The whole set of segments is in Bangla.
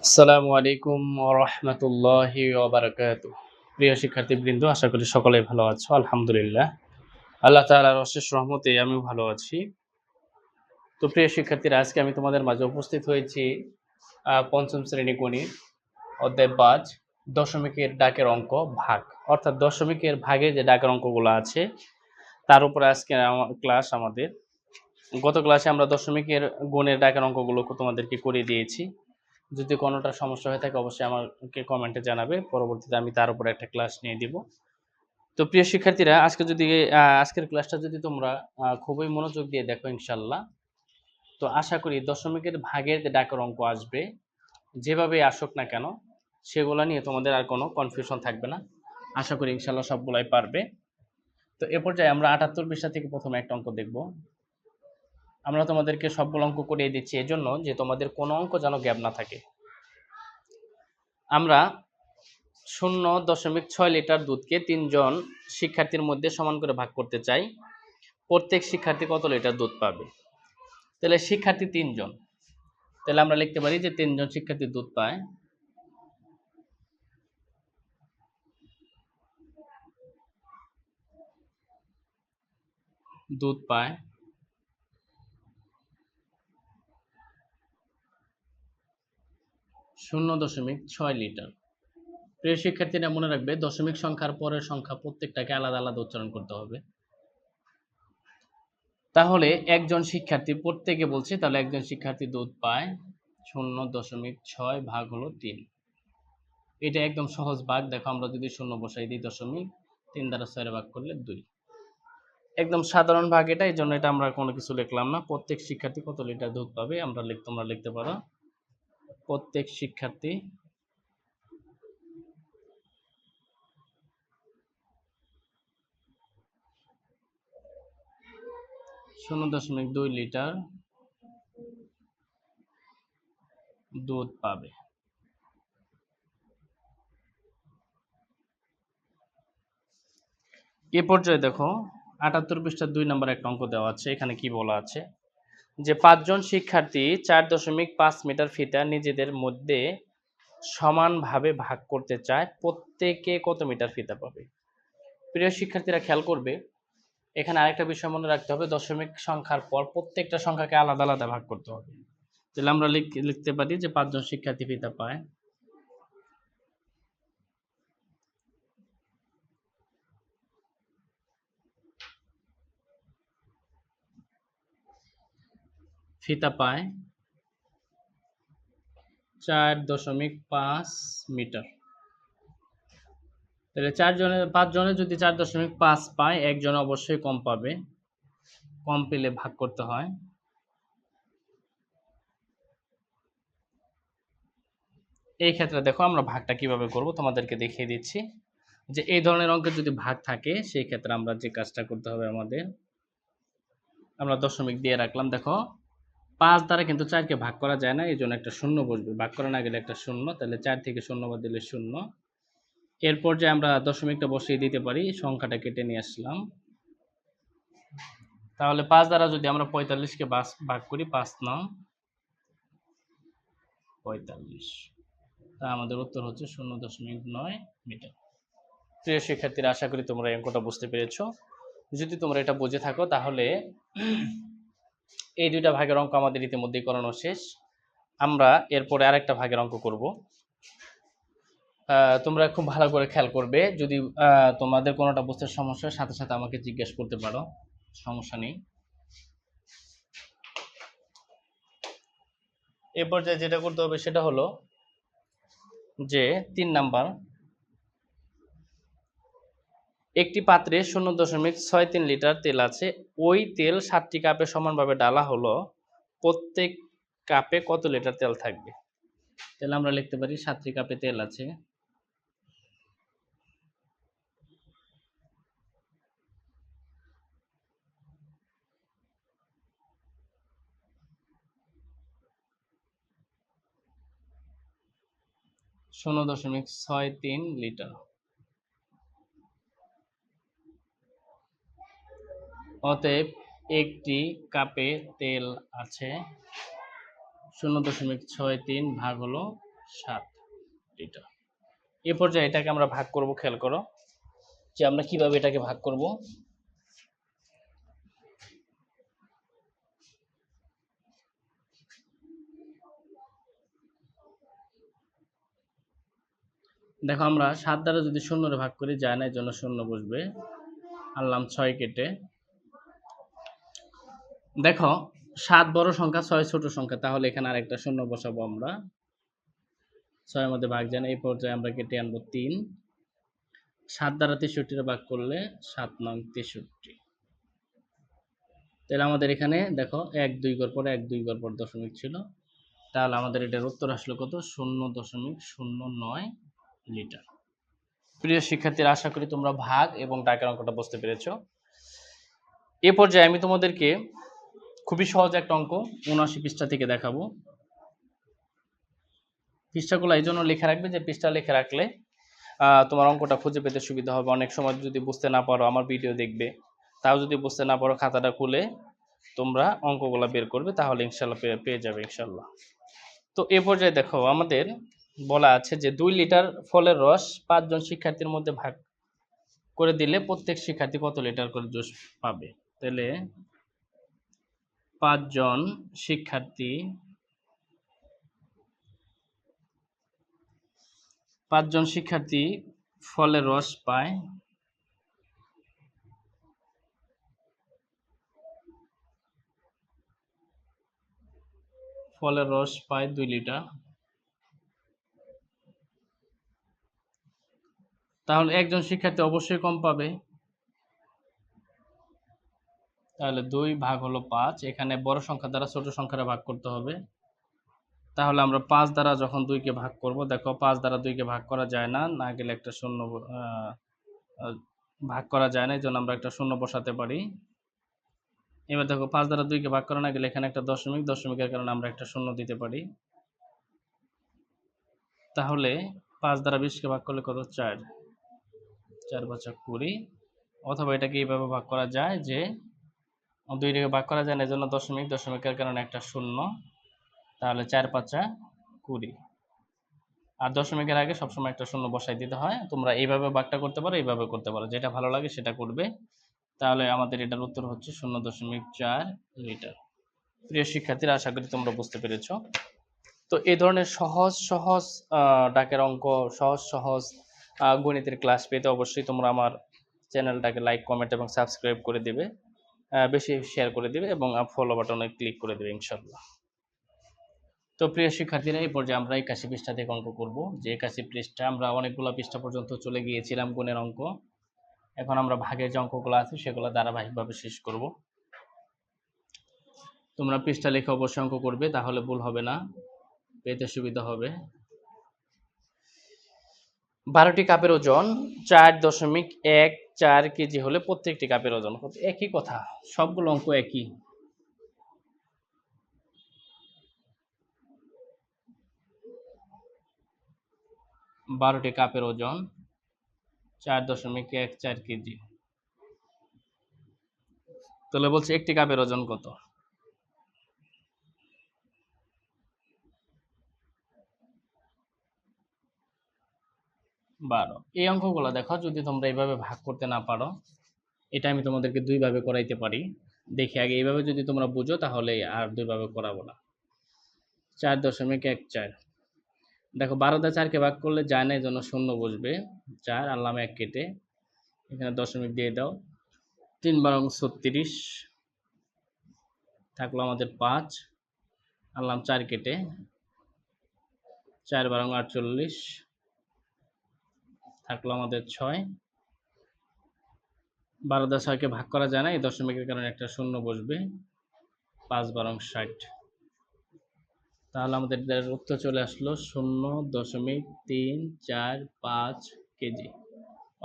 আসসালামু আলাইকুম ওয়া রাহমাতুল্লাহি ওয়া বারাকাতুহু। প্রিয় শিক্ষার্থীবৃন্দ, আশা করি সকলেই ভালো আছো। আলহামদুলিল্লাহ। আল্লাহ তাআলার অশেষ রহমতে আমিও ভালো আছি। তো প্রিয় শিক্ষার্থীরা, আজকে আমি তোমাদের মাঝে উপস্থিত হয়েছি ৫ম শ্রেণী গণিত অধ্যায় ৫ দশমিকের ডাকের অঙ্ক ভাগ। অর্থাৎ দশমিকের ভাগে যে ডাকের অঙ্কগুলো আছে তার উপরে আজকে ক্লাস আমাদের। গত ক্লাসে আমরা দশমিকের গুণের ডাকের অঙ্কগুলো তোমাদেরকে করিয়ে দিয়েছি। যদি কোনোটা সমস্যা হয়ে থাকে অবশ্যই আমাকে কমেন্টে জানাবে। পরবর্তীতে আমি তার উপরে একটা ক্লাস নিয়ে দিব। তো প্রিয় শিক্ষার্থীরা, আজকের ক্লাসটা যদি তোমরা খুবই মনোযোগ দিয়ে দেখো ইনশাআল্লাহ, তো আশা করি দশমিকের ভাগের যে ডাকের অঙ্ক আসবে, যেভাবে আসুক না কেন, সেগুলো নিয়ে তোমাদের আর কোনো কনফিউশন থাকবে না। আশা করি ইনশাআল্লাহ সবগুলাই পারবে। তো এ পর্যায়ে আমরা ৭৮ পৃষ্ঠা থেকে প্রথমে একটা অঙ্ক দেখব। আমরা তোমাদেরকে সবগুলো অঙ্ক করিয়ে দিচ্ছি এজন্য যে তোমাদের কোনো অঙ্ক যেন গ্যাপ না থাকে। আমরা ০.৬ লিটার দুধকে ৩ জন শিক্ষার্থীর মধ্যে সমান করে ভাগ করতে চাই। প্রত্যেক শিক্ষার্থী কত লিটার দুধ পাবে? তাহলে শিক্ষার্থী ৩ জন। তাহলে আমরা লিখতে পারি যে ৩ জন শিক্ষার্থী দুধ পায়। দুধ পায় ০.৬ লিটার। প্রিয় শিক্ষার্থীরা, মনে রাখবে দশমিক সংখ্যার পরের সংখ্যা প্রত্যেকটাকে আলাদা আলাদা উচ্চারণ করতে হবে। তাহলে একজন শিক্ষার্থী, প্রত্যেকে বলছে, তাহলে একজন শিক্ষার্থী দুধ পায় ০.৬ ভাগ হলো ৩। এটা একদম সহজ ভাগ। দেখো, আমরা যদি ০ বসাই দিই, দশমিক ৩ দ্বারা ৬ ভাগ করলে ২। একদম সাধারণ ভাগ এটা, এই জন্য এটা আমরা কোনো কিছু লিখলাম না। প্রত্যেক শিক্ষার্থী কত লিটার দুধ পাবে তোমরা লিখতে পারো প্রত্যেক শিক্ষার্থী ০.২ লিটার দুধ পাবে। এ পর্যায়ে দেখো ৭৮ পৃষ্ঠার ২ নম্বর একটা অঙ্ক দেওয়া আছে। এখানে কি বলা আছে যে ৫ জন শিক্ষার্থী ৪.৫ মিটার ফিতা নিজেদের মধ্যে সমানভাবে ভাগ করতে চায়। প্রত্যেকে কত মিটার ফিতা পাবে? প্রিয় শিক্ষার্থীরা, খেয়াল করবে, এখানে আরেকটা বিষয় মনে রাখতে হবে, দশমিক সংখ্যার পর প্রত্যেকটা সংখ্যাকে আলাদা আলাদা ভাগ করতে হবে। তাহলে আমরা লিখতে পারি যে ৫ জন শিক্ষার্থী ফিতা পায়। ফিতা পায় ৪.৫ মিটার। তাহলে ৫ জনে যদি ৪.৫ পায়, একজন অবশ্যই কম পাবে। কম পেলে ভাগ করতে হয়। এই ক্ষেত্রে দেখো আমরা ভাগটা কিভাবে করব তোমাদেরকে দেখিয়ে দিচ্ছি। যে এই ধরনের অঙ্কের যদি ভাগ থাকে, সেই ক্ষেত্রে আমরা যে কাজটা করতে হবে আমাদের, আমরা দশমিক দিয়ে রাখলাম। দেখো, ৫ দ্বারা কিন্তু ৪ কে ভাগ করা যায় না, এই জন্য একটা শূন্য বসবে। ভাগ করা না গেলে একটা শূন্য, তাহলে ৪ থেকে শূন্য বাদ দিলে শূন্য। এরপর যে আমরা দশমিকটা বসিয়ে দিতে পারি, সংখ্যাটা কেটে নিয়ে আসলাম। তাহলে ৫ দ্বারা যদি আমরা ৪৫ কে ভাগ করি, ৫ নং ৪৫, তা আমাদের উত্তর হচ্ছে ০.৯ মিটার। প্রিয় শিক্ষার্থীরা, আশা করি তোমরা এই অঙ্কটা বুঝতে পেরেছো। যদি তোমরা এটা বুঝে থাকো, তাহলে এই দুইটা ভাগের অঙ্ক আমাদের ইতিমধ্যেই করানো শেষ। আমরা এরপরে আরেকটা ভাগের অঙ্ক করব। তোমরা খুব ভালো করে খেয়াল করবে। যদি তোমাদের কোনোটা বুঝতে সমস্যা, সাথে সাথে আমাকে জিজ্ঞেস করতে পারো, সমস্যা নেই। এ পর্যায়ে যেটা করতে হবে সেটা হলো যে ৩ নাম্বার, একটি পাত্রে ০.৬৩ লিটার তেল আছে। ওই তেল ৭টি কাপে সমানভাবে ঢালা হলো। প্রত্যেক কাপে কত লিটার তেল থাকবে? তাহলে আমরা লিখতে পারি ৭টি কাপে তেল আছে। (০.৬৩ লিটার। অতএব একটি কাপে তেল আছে ০.৬৩ ভাগ হলো 7 লিটার। এ পর্যায়ে এটাকে আমরা ভাগ করব, খেয়াল করো যে আমরা কিভাবে এটাকে ভাগ করব। দেখো আমরা 7 দ্বারা যদি 0 রে ভাগ করি, যায় না, এর জন্য 0 বসবে। আনলাম 6 কেটে। দেখো 7 বড় সংখ্যা, 6 ছোট সংখ্যা, তাহলে এখানে আরেকটা 0 বসাবো আমরা। 6 এর মধ্যে ভাগ যায় না, এই পর্যায়ে আমরা কেটে আনবো 3। 7 দ্বারা 63 রে ভাগ করলে 7 নং 63। তাহলে আমাদের এখানে দেখো 1 2 ঘর পরে 1 2 ঘর পর দশমিক ছিল, তাহলে আমাদের এটার উত্তর আসলো কত? 0.09 লিটার। প্রিয় শিক্ষার্থীরা, আশা করি তোমরা ভাগ এবং দাগের অঙ্কটা বুঝতে পেরেছো। এ পর্যায়ে আমি তোমাদেরকে খুবই সহজ একটা অঙ্ক 79 পৃষ্ঠা থেকে দেখাবো। পৃষ্ঠাগুলো এই জন্য লেখা রাখবে যে পৃষ্ঠা লেখা রাখলে তোমার অঙ্কটা খুঁজে পেতে সুবিধা হবে। অনেক সময় যদি বুঝতে না পারো, আমার ভিডিও দেখবে, তাও যদি বুঝতে না পারো, খাতাটা খুলে তোমরা অঙ্কগুলো বের করবে, তাহলে ইনশাল্লাহ পেয়ে যাবে ইনশাল্লাহ। তো এ পর্যায়ে দেখো আমাদের বলা আছে যে 2 লিটার ফলের রস 5 জন শিক্ষার্থীর মধ্যে ভাগ করে দিলে প্রত্যেক শিক্ষার্থী কত লিটার করে জুস পাবে। তাহলে 5 জন শিক্ষার্থী ফলের রস পায়, ফলের রস পায় 2 লিটার। তাহলে একজন শিক্ষার্থী অবশ্যই কম পাবে। তাহলে 2 ভাগ হলো 5, এখানে বড় সংখ্যা দ্বারা ছোট সংখ্যাটা ভাগ করতে হবে। তাহলে আমরা 5 দ্বারা যখন 2 কে ভাগ করব, দেখো 5 দ্বারা 2 কে ভাগ করা যায় না, না গেলে একটা শূন্য ভাগ করা যায় না, এই জন্য আমরা একটা শূন্য বসাতে পারি। এবার দেখো 5 দ্বারা 2 কে ভাগ করা না গেলে এখানে একটা দশমিক, দশমিকের কারণে আমরা একটা শূন্য দিতে পারি। তাহলে 5 দ্বারা 20 কে ভাগ করলে কত? 4, 4 5 20। অথবা এটাকে এইভাবে ভাগ করা যায় যে 2 কে ভাগ করা যায় না, এজন্য দশমিক, দশমিকের কারণে একটা শূন্য, তাহলে 4 5 20। আর দশমিকের আগে সবসময় একটা শূন্য বসাই দিতে হয়। তোমরা এইভাবে ভাগটা করতে পারো, এইভাবে করতে পারো, যেটা ভালো লাগে সেটা করবে। তাহলে আমাদের এটার উত্তর হচ্ছে 0.4 লিটার। প্রিয় শিক্ষার্থীরা, আশা করি তোমরা বুঝতে পেরেছো। তো এই ধরনের সহজ সহজ ডাকের অঙ্ক, সহজ সহজ গণিতের ক্লাস পেতে অবশ্যই তোমরা আমার চ্যানেলটাকে লাইক, কমেন্ট এবং সাবস্ক্রাইব করে দিবে, বেশি শেয়ার করে দিবে এবং ফলো বাটনে ক্লিক করে দেবে ইনশাল্লাহ। তো প্রিয় শিক্ষার্থীরা, এই পর্যায়ে আমরা 81 পৃষ্ঠা থেকে অঙ্ক করব। যে 81 পৃষ্ঠা, আমরা অনেকগুলো পৃষ্ঠা পর্যন্ত চলে গিয়েছিলাম গুণের অঙ্ক। এখন আমরা ভাগের যে অঙ্কগুলো আছে সেগুলো ধারাবাহিকভাবে শেষ করব। তোমরা পৃষ্ঠা লিখে অবশ্যই অঙ্ক করবে, তাহলে ভুল হবে না, পেতে সুবিধা হবে। 12টি কাপের ওজন 4.14 কেজি হলে প্রত্যেকটি কাপের ওজন কত? একই কথা, সবগুলো অঙ্ক একই। বারোটি কাপের ওজন 4.14 কেজি, তাহলে বলছে একটি কাপের ওজন কত? 12। এই অঙ্কগুলো দেখো, যদি তোমরা এইভাবে ভাগ করতে না পারো, এটা আমি তোমাদেরকে 2 ভাবে করাইতে পারি। দেখি আগে এইভাবে যদি তোমরা বুঝো, তাহলে আর 2 ভাবে করাবো না। 4.14, দেখো 12 দ্বারা 4 কে ভাগ করলে যায় না, এই জন্য শূন্য বসবে। 4 আনলাম 1 কেটে, এখানে দশমিক দিয়ে দাও। 3 বারং 36, থাকলো আমাদের 5, আনলাম 4 কেটে। 4 বারং 48, থাকলো আমাদের 6। 12 দ্বারা 6 কে ভাগ করা যায় না, এই দশমিকের কারণে একটা শূন্য বসবে। 5 বারং 60, তাহলে আমাদের উত্তর চলে আসলো 0.345 কেজি।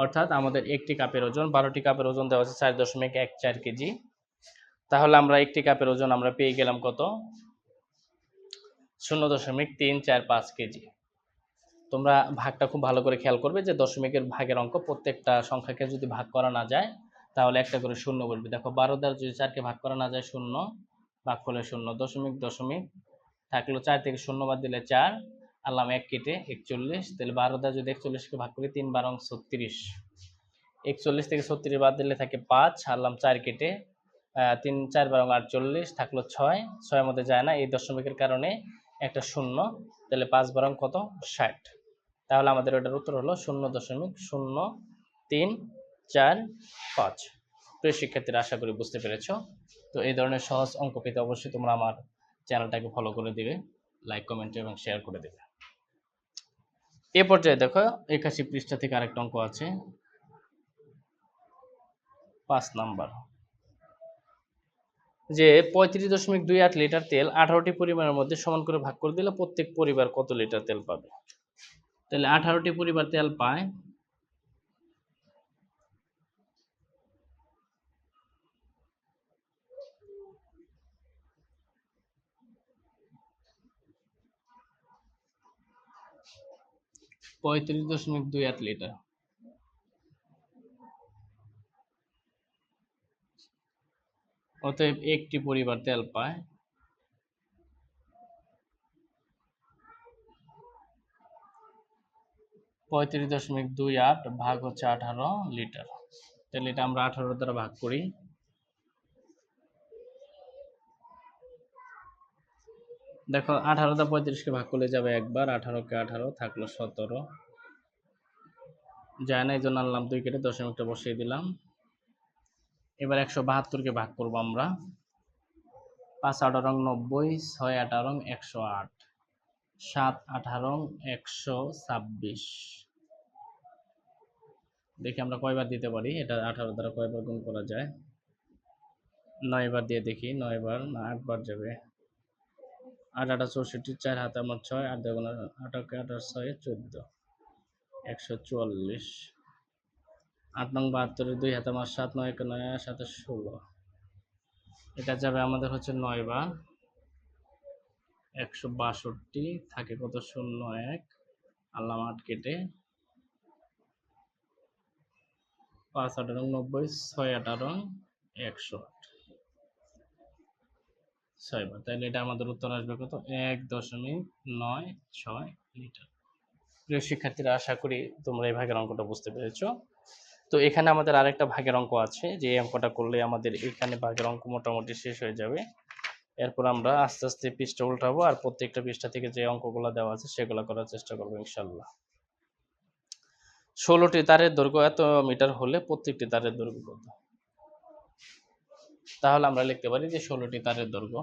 অর্থাৎ আমাদের একটি কাপের ওজন, 12টি কাপের ওজন দেওয়া আছে 4.14 কেজি। তাহলে আমরা একটি কাপের ওজন আমরা পেয়ে গেলাম কত? 0.345 কেজি। তোমরা ভাগটা খুব ভালো করে খেয়াল করবে যে দশমিকের ভাগের অঙ্ক প্রত্যেকটা সংখ্যাকে যদি ভাগ করা না যায়, তাহলে একটা করে শূন্য বলবে। দেখো 12 দ্বারা যদি 4 কে ভাগ করা না যায়, শূন্য, ভাগ করলে শূন্য, দশমিক দশমিক, থাকলো 4 থেকে শূন্য বাদ দিলে 4, আনলাম 1 কেটে 41, তাহলে 12 দ্বারা যদি 41কে ভাগ করি 3 12 36, 41 থেকে 36 বাদ দিলে থাকে 5, আনলাম 4 কেটে 3 4 12 48, থাকলো 6, 6 মধ্যে যায় না এই দশমিকের কারণে একটা শূন্য, তাহলে 5 12 কত 60। তাহলে আমাদের ওটার উত্তর হলো 0.0345। প্রিয় শিক্ষার্থীরা, আশা করি বুঝতে পেরেছো। তো এই ধরনের সহজ অঙ্ক পেতে অবশ্যই তোমরা আমার চ্যানেলটাকে ফলো করে দিবে, লাইক কমেন্ট এবং শেয়ার করে দেবে। এ পর্যায়ে দেখো 81 পৃষ্ঠা থেকে আরেকটা অঙ্ক আছে, 5 নাম্বার, যে 35.28 লিটার তেল 18টি পরিবারের মধ্যে সমান করে ভাগ করে দিলে প্রত্যেক পরিবার কত লিটার তেল পাবে। তাহলে 18টি পরিবার তেল পায়, $35.28 লিটার। অতএব একটি পরিবার তেল পায় 35.28 ভাগ হচ্ছে 18 লিটার। তাহলে এটা আমরা 18 দ্বারা ভাগ করি। দেখো 18 দ্বারা 35কে ভাগ করলে যাবে একবার, 18কে 18 থাকলো 17, যায় না, এই জন্য আনলাম 2 কেটে দশমিকটা বসিয়ে দিলাম। এবার 172কে ভাগ করবো আমরা, 5 18 90, 6 18 108, 7 18 126। দেখি আমরা কয়বার দিতে পারি, এটা 18 দ্বারা কয়বার গুণ করা যায়। 9 বার দিয়ে দেখি, 9 বার না 8 বার যাবে। 8 8 64, 4 হাতে আমার 6, 8 2 8 8 6 14, 144। 8 নং 72, 2 হাতে আমার 7, 9 9 7 16, এটা যাবে আমাদের হচ্ছে 9 বার, 162, থাকে কত 0 1, আনলাম 8 কেটে, 5 18 90, 6 18 108, 6 বার। তাহলে এটা আমাদের উত্তর আসবে কত, 1.96 লিটার। প্রিয় শিক্ষার্থীরা, আশা করি তোমরা এই ভাগের অঙ্কটা বুঝতে পেরেছো। তো এখানে আমাদের আরেকটা ভাগের অঙ্ক আছে, যে অঙ্কটা করলে আমাদের এখানে ভাগের অঙ্ক মোটামুটি শেষ হয়ে যাবে। এরপর আমরা আস্তে আস্তে পৃষ্ঠা উল্টাবো আর প্রত্যেকটা পৃষ্ঠা থেকে যে অঙ্কগুলো দেওয়া আছে সেগুলো করার চেষ্টা করবো ইনশাল্লাহ। 16টি তারের দৈর্ঘ্য এত মিটার হলে প্রত্যেকটি তারের দৈর্ঘ্য কত। তাহলে আমরা লিখতে পারি যে 16টি তারের দৈর্ঘ্য,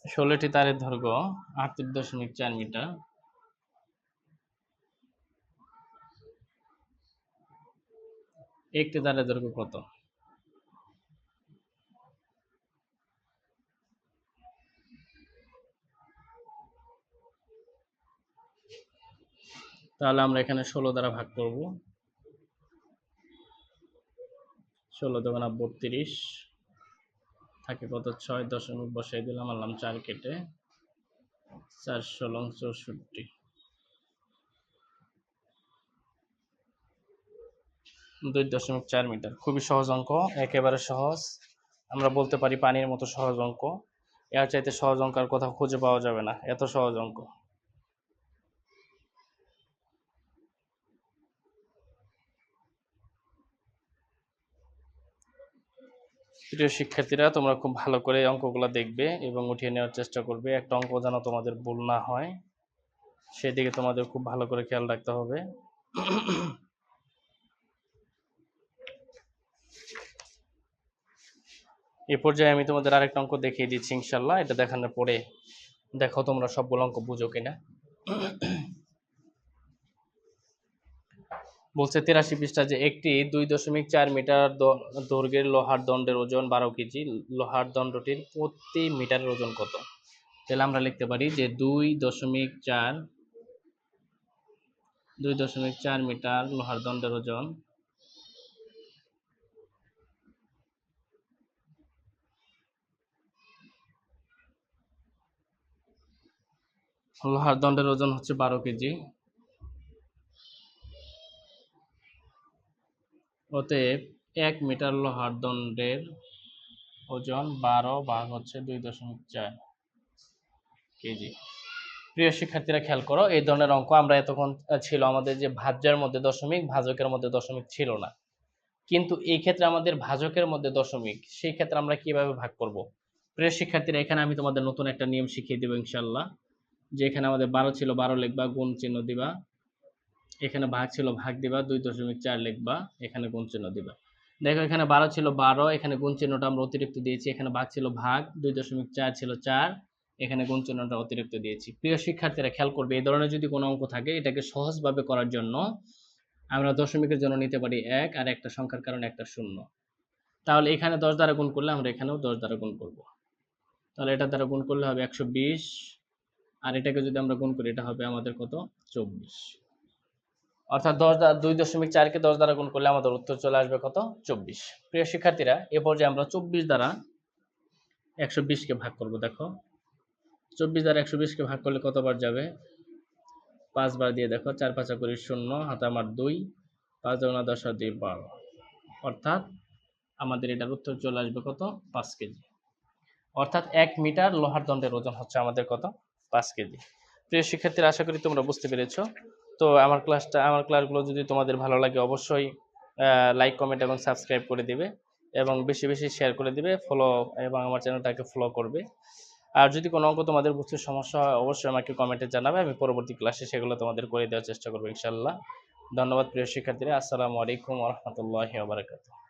ষোলোটি তারের দৈর্ঘ্য 38.4 মিটার। একটি তারের দৈর্ঘ্য কত। তাহলে আমরা এখানে 16 দ্বারা ভাগ করব, 16 দুগুণা 32, থাকে কত 6, দশমিক বসাই দিলাম, আনলাম 4 কেটে, 4 16 64, 2.4 মিটার। খুবই সহজ অঙ্ক, একেবারে সহজ, আমরা বলতে পারি পানির মতো সহজ অঙ্ক। এর চাইতে সহজ অঙ্ক আর কোথাও খুঁজে পাওয়া যাবে না, এত সহজ অঙ্ক। প্রিয় শিক্ষার্থীরা, তোমরা খুব ভালো করে অঙ্কগুলো দেখবে এবং উঠিয়ে নেওয়ার চেষ্টা করবে, একটা অঙ্ক যেন তোমাদের ভুল না হয় সেদিকে তোমাদের খুব ভালো করে খেয়াল রাখতে হবে। এই পর্যায়ে আমি তোমাদের আরেকটা অঙ্ক দেখিয়ে দিচ্ছি ইনশাল্লাহ, এটা দেখানোর পরে দেখো তোমরা সবগুলো অঙ্ক বুঝো কিনা। বলছে 83 পৃষ্ঠা, যে একটি 2.4 মিটার দৈর্ঘ্যের লোহার দণ্ডের ওজন 12 কেজি, লোহার দণ্ডটির প্রতি মিটারের ওজন কত। তাহলে আমরা লিখতে পারি যে 2.4 মিটার লোহার দণ্ডের ওজন লোহার দণ্ডের ওজন হচ্ছে 12 কেজি। অতএব 1 মিটার লোহার দণ্ডের ওজন 12 ভাগ হচ্ছে 2.4 কেজি। প্রিয় শিক্ষার্থীরা খেয়াল করো, এই ধরনের অঙ্ক আমরা এতক্ষণ ছিল আমাদের যে ভাজ্যের মধ্যে দশমিক, ভাজকের মধ্যে দশমিক ছিল না, কিন্তু এই ক্ষেত্রে আমাদের ভাজকের মধ্যে দশমিক, সেই ক্ষেত্রে আমরা কিভাবে ভাগ করব। প্রিয় শিক্ষার্থীরা, এখানে আমি তোমাদের নতুন একটা নিয়ম শিখিয়ে দেবো ইনশাল্লাহ। যে এখানে আমাদের 12 ছিল 12 লিখবা, গুণ চিহ্ন দিবা। এখানে ভাগ ছিল ভাগ দিবা, 2.4 লিখবা, এখানে গুণ চিহ্ন দিবা। দেখো এখানে 12 ছিল 12, এখানে গুণ চিহ্নটা আমরা অতিরিক্ত দিয়েছি। এখানে ভাগ ছিল ভাগ, 2.4 ছিল 4, এখানে গুণ চিহ্নটা অতিরিক্ত দিয়েছি। প্রিয় শিক্ষার্থীরা খেয়াল করবে, এই ধরনের যদি কোনো অঙ্ক থাকে, এটাকে সহজভাবে করার জন্য আমরা দশমিকের জন্য নিতে পারি 1, আর একটা সংখ্যার কারণে একটা 0। তাহলে এখানে 10 দ্বারা গুণ করলে আমরা এখানেও 10 দ্বারা গুণ করব। তাহলে এটা দ্বারা গুণ করলে হবে 120, আর এটাকে যদি আমরা গুণ করি এটা হবে আমাদের কত, 24। অর্থাৎ 2.4কে 10 দ্বারা গুণ করলে আমাদের উত্তর চলে আসবে কত, 24। প্রিয় শিক্ষার্থীরা, এ পর্যায়ে আমরা 24 দ্বারা 120কে ভাগ করব। দেখো 24 দ্বারা 120কে ভাগ করলে কতবার যাবে, 5 বার দিয়ে দেখো, 4 5 করি 0, হাতে আমার 2, 5 2 10 আর 2 12, অর্থাৎ আমাদের এটার উত্তর চলে আসবে কত, 5 কেজি। অর্থাৎ 1 মিটার লোহার দণ্ডের ওজন হচ্ছে আমাদের কত, 5 কেজি। প্রিয় শিক্ষার্থীরা, আশা করি তোমরা বুঝতে পেরেছো। তো আমার ক্লাসগুলো যদি তোমাদের ভালো লাগে, অবশ্যই লাইক কমেন্ট এবং সাবস্ক্রাইব করে দিবে, এবং বেশি বেশি শেয়ার করে দিবে, ফলো এবং আমার চ্যানেলটাকে ফলো করবে। আর যদি কোনো অঙ্ক তোমাদের বুঝতে সমস্যা হয়, অবশ্যই আমাকে কমেন্টে জানাবে, আমি পরবর্তী ক্লাসে সেগুলো তোমাদের করে দেওয়ার চেষ্টা করবো ইনশাল্লাহ। ধন্যবাদ প্রিয় শিক্ষার্থীরা। আসসালামু আলাইকুম ওয়া রাহমাতুল্লাহি ওয়া বারাকাতুহু।